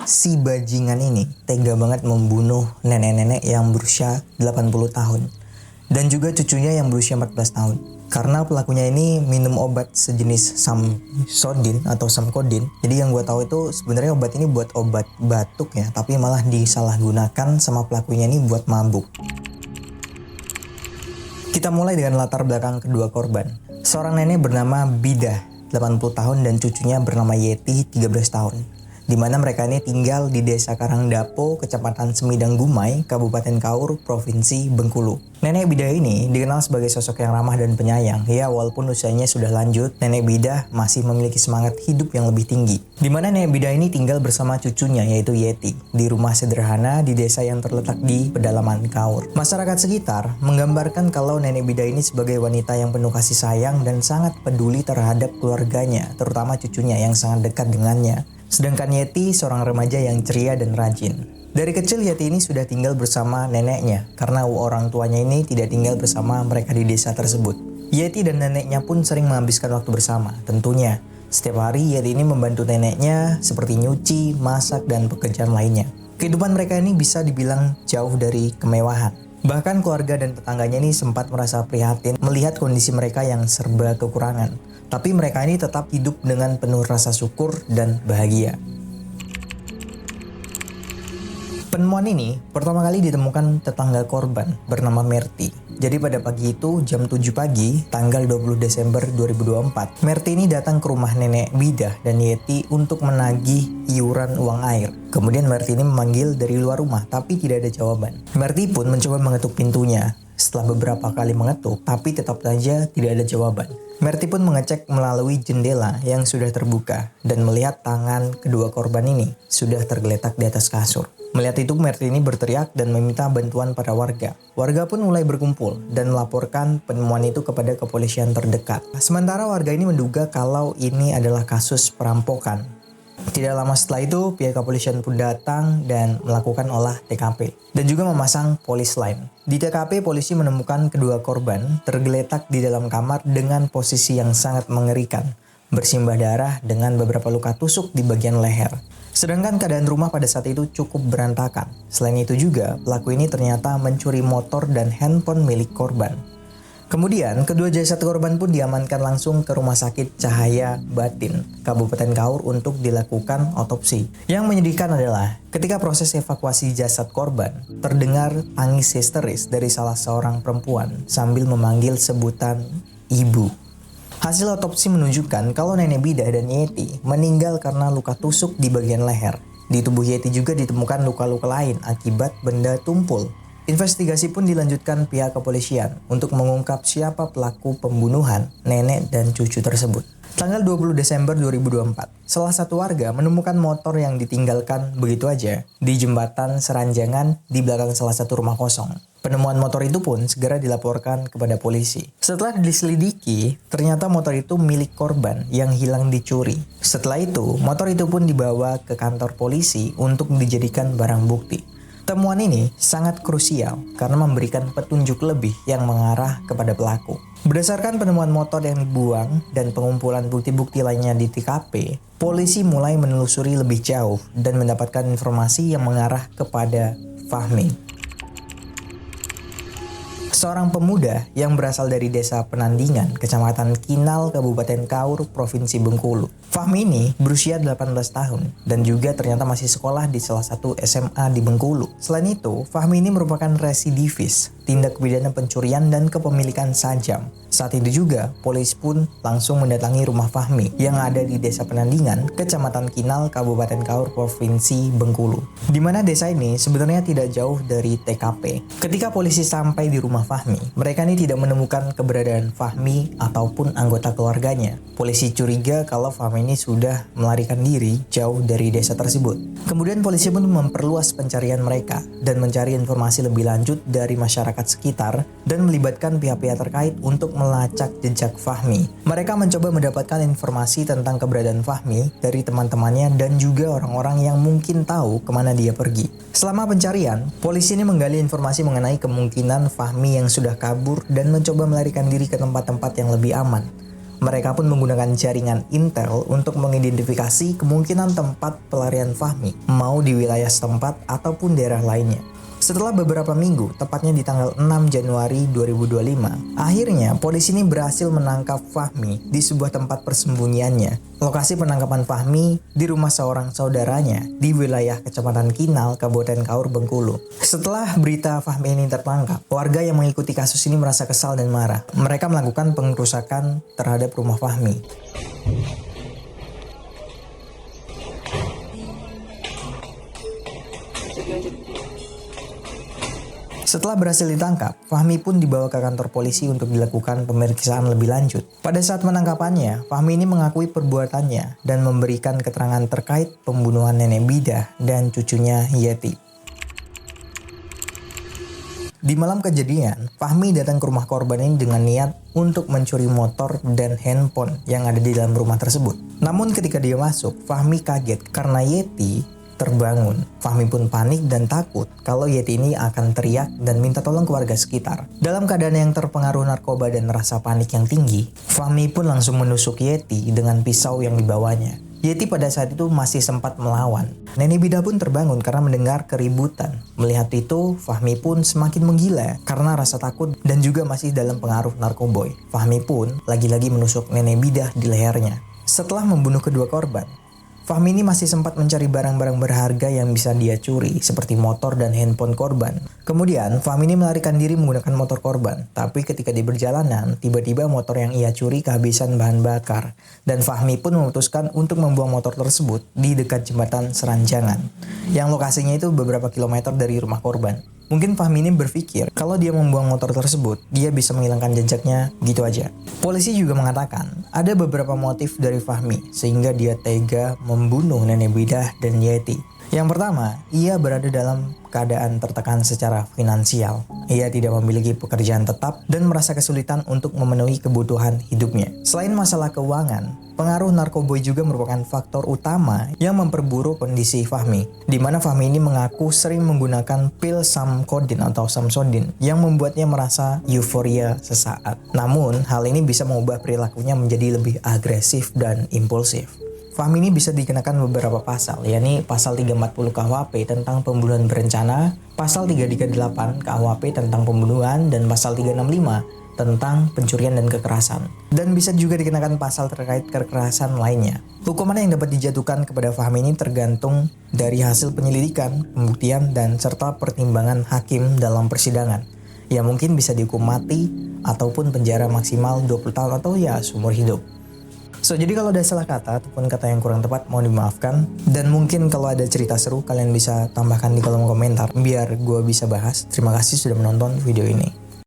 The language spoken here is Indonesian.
Si bajingan ini tega banget membunuh nenek-nenek yang berusia 80 tahun dan juga cucunya yang berusia 14 tahun. Karena pelakunya ini minum obat sejenis samsodin atau samkodin. Jadi yang gue tahu itu sebenarnya obat ini buat obat batuk ya, tapi malah disalahgunakan sama pelakunya ini buat mabuk. Kita mulai dengan latar belakang kedua korban. Seorang nenek bernama Bidah, 80 tahun, dan cucunya bernama Yeti, 13 tahun. Di mana mereka ini tinggal di Desa Karangdapo, Kecamatan Semidang Gumai, Kabupaten Kaur, Provinsi Bengkulu. Nenek Bidah ini dikenal sebagai sosok yang ramah dan penyayang. Ya, walaupun usianya sudah lanjut, Nenek Bidah masih memiliki semangat hidup yang lebih tinggi. Di mana Nenek Bidah ini tinggal bersama cucunya, yaitu Yeti, di rumah sederhana di desa yang terletak di pedalaman Kaur. Masyarakat sekitar menggambarkan kalau Nenek Bidah ini sebagai wanita yang penuh kasih sayang dan sangat peduli terhadap keluarganya, terutama cucunya yang sangat dekat dengannya. Sedangkan Yeti seorang remaja yang ceria dan rajin. Dari kecil Yeti ini sudah tinggal bersama neneknya karena orang tuanya ini tidak tinggal bersama mereka di desa tersebut. Yeti dan neneknya pun sering menghabiskan waktu bersama. Tentunya, setiap hari Yeti ini membantu neneknya seperti nyuci, masak, dan pekerjaan lainnya. Kehidupan mereka ini bisa dibilang jauh dari kemewahan. Bahkan keluarga dan tetangganya ini sempat merasa prihatin melihat kondisi mereka yang serba kekurangan. Tapi mereka ini tetap hidup dengan penuh rasa syukur dan bahagia. Penemuan ini pertama kali ditemukan tetangga korban bernama Merti. Jadi pada pagi itu jam 7 pagi tanggal 20 Desember 2024, Merti ini datang ke rumah Nenek Bidah dan Yeti untuk menagih iuran uang air. Kemudian Merti ini memanggil dari luar rumah tapi tidak ada jawaban. Merti pun mencoba mengetuk pintunya. Setelah beberapa kali mengetuk, tapi tetap saja tidak ada jawaban. Merti pun mengecek melalui jendela yang sudah terbuka dan melihat tangan kedua korban ini sudah tergeletak di atas kasur. Melihat itu, Merti ini berteriak dan meminta bantuan pada warga. Warga pun mulai berkumpul dan melaporkan penemuan itu kepada kepolisian terdekat. Sementara warga ini menduga kalau ini adalah kasus perampokan. Tidak lama setelah itu, pihak kepolisian pun datang dan melakukan olah TKP dan juga memasang polis lain. Di TKP, polisi menemukan kedua korban tergeletak di dalam kamar dengan posisi yang sangat mengerikan, bersimbah darah dengan beberapa luka tusuk di bagian leher. Sedangkan keadaan rumah pada saat itu cukup berantakan. Selain itu juga, pelaku ini ternyata mencuri motor dan handphone milik korban. Kemudian, kedua jasad korban pun diamankan langsung ke Rumah Sakit Cahaya Batin, Kabupaten Kaur untuk dilakukan otopsi. Yang menyedihkan adalah, ketika proses evakuasi jasad korban, terdengar tangis histeris dari salah seorang perempuan sambil memanggil sebutan ibu. Hasil otopsi menunjukkan kalau Nenek Bidah dan Yeti meninggal karena luka tusuk di bagian leher. Di tubuh Yeti juga ditemukan luka-luka lain akibat benda tumpul. Investigasi pun dilanjutkan pihak kepolisian untuk mengungkap siapa pelaku pembunuhan nenek dan cucu tersebut. Tanggal 20 Desember 2024, salah satu warga menemukan motor yang ditinggalkan begitu aja di jembatan Seranjangan di belakang salah satu rumah kosong. Penemuan motor itu pun segera dilaporkan kepada polisi. Setelah diselidiki, ternyata motor itu milik korban yang hilang dicuri. Setelah itu, motor itu pun dibawa ke kantor polisi untuk dijadikan barang bukti. Temuan ini sangat krusial karena memberikan petunjuk lebih yang mengarah kepada pelaku. Berdasarkan penemuan motor yang dibuang dan pengumpulan bukti-bukti lainnya di TKP, polisi mulai menelusuri lebih jauh dan mendapatkan informasi yang mengarah kepada Fahmi. Seorang pemuda yang berasal dari desa Penandingan, Kecamatan Kinal, Kabupaten Kaur, Provinsi Bengkulu. Fahmi ini berusia 18 tahun dan juga ternyata masih sekolah di salah satu SMA di Bengkulu. Selain itu, Fahmi ini merupakan residivis, tindak pidana pencurian dan kepemilikan sajam. Saat itu juga, polisi pun langsung mendatangi rumah Fahmi yang ada di desa Penandingan, Kecamatan Kinal, Kabupaten Kaur, Provinsi Bengkulu. Di mana desa ini sebenarnya tidak jauh dari TKP. Ketika polisi sampai di rumah Fahmi, mereka ini tidak menemukan keberadaan Fahmi ataupun anggota keluarganya. Polisi curiga kalau Fahmi ini sudah melarikan diri jauh dari desa tersebut. Kemudian polisi pun memperluas pencarian mereka dan mencari informasi lebih lanjut dari masyarakat sekitar dan melibatkan pihak-pihak terkait untuk melacak jejak Fahmi. Mereka mencoba mendapatkan informasi tentang keberadaan Fahmi dari teman-temannya dan juga orang-orang yang mungkin tahu kemana dia pergi. Selama pencarian, polisi ini menggali informasi mengenai kemungkinan Fahmi yang sudah kabur dan mencoba melarikan diri ke tempat-tempat yang lebih aman. Mereka pun menggunakan jaringan intel untuk mengidentifikasi kemungkinan tempat pelarian Fahmi, mau di wilayah setempat ataupun daerah lainnya. Setelah beberapa minggu, tepatnya di tanggal 6 Januari 2025, akhirnya polisi ini berhasil menangkap Fahmi di sebuah tempat persembunyiannya. Lokasi penangkapan Fahmi di rumah seorang saudaranya di wilayah Kecamatan Kinal, Kabupaten Kaur, Bengkulu. Setelah berita Fahmi ini tertangkap, warga yang mengikuti kasus ini merasa kesal dan marah. Mereka melakukan pengerusakan terhadap rumah Fahmi. Setelah berhasil ditangkap, Fahmi pun dibawa ke kantor polisi untuk dilakukan pemeriksaan lebih lanjut. Pada saat penangkapannya, Fahmi ini mengakui perbuatannya dan memberikan keterangan terkait pembunuhan nenek Bidah dan cucunya Yeti. Di malam kejadian, Fahmi datang ke rumah korban ini dengan niat untuk mencuri motor dan handphone yang ada di dalam rumah tersebut. Namun ketika dia masuk, Fahmi kaget karena Yeti terbangun. Fahmi pun panik dan takut kalau Yeti ini akan teriak dan minta tolong ke warga sekitar. Dalam keadaan yang terpengaruh narkoba dan rasa panik yang tinggi, Fahmi pun langsung menusuk Yeti dengan pisau yang dibawanya. Yeti pada saat itu masih sempat melawan. Nenek Bidah pun terbangun karena mendengar keributan. Melihat itu, Fahmi pun semakin menggila karena rasa takut dan juga masih dalam pengaruh narkoboy. Fahmi pun lagi-lagi menusuk Nenek Bidah di lehernya. Setelah membunuh kedua korban, Fahmi ini masih sempat mencari barang-barang berharga yang bisa dia curi, seperti motor dan handphone korban. Kemudian, Fahmi ini melarikan diri menggunakan motor korban. Tapi ketika di perjalanan, tiba-tiba motor yang ia curi kehabisan bahan bakar. Dan Fahmi pun memutuskan untuk membuang motor tersebut di dekat jembatan Seranjangan, yang lokasinya itu beberapa kilometer dari rumah korban. Mungkin Fahmi ini berpikir kalau dia membuang motor tersebut, dia bisa menghilangkan jejaknya gitu aja. Polisi juga mengatakan ada beberapa motif dari Fahmi sehingga dia tega membunuh Nenek Bidah dan Yeti. Yang pertama, ia berada dalam keadaan tertekan secara finansial. Ia tidak memiliki pekerjaan tetap dan merasa kesulitan untuk memenuhi kebutuhan hidupnya. Selain masalah keuangan, pengaruh narkoboy juga merupakan faktor utama yang memperburuk kondisi Fahmi, di mana Fahmi ini mengaku sering menggunakan pil Samsodin atau Samsodin yang membuatnya merasa euforia sesaat. Namun, hal ini bisa mengubah perilakunya menjadi lebih agresif dan impulsif. Fahmi ini bisa dikenakan beberapa pasal, yakni pasal 340 KUHP tentang pembunuhan berencana, pasal 338 KUHP tentang pembunuhan, dan pasal 365 tentang pencurian dan kekerasan. Dan bisa juga dikenakan pasal terkait kekerasan lainnya. Hukuman yang dapat dijatuhkan kepada Fahmi ini tergantung dari hasil penyelidikan, pembuktian, dan serta pertimbangan hakim dalam persidangan. Ya mungkin bisa dihukum mati ataupun penjara maksimal 20 tahun atau ya seumur hidup. Jadi kalau ada salah kata ataupun kata yang kurang tepat mohon dimaafkan. Dan mungkin kalau ada cerita seru kalian bisa tambahkan di kolom komentar biar gue bisa bahas. Terima kasih sudah menonton video ini.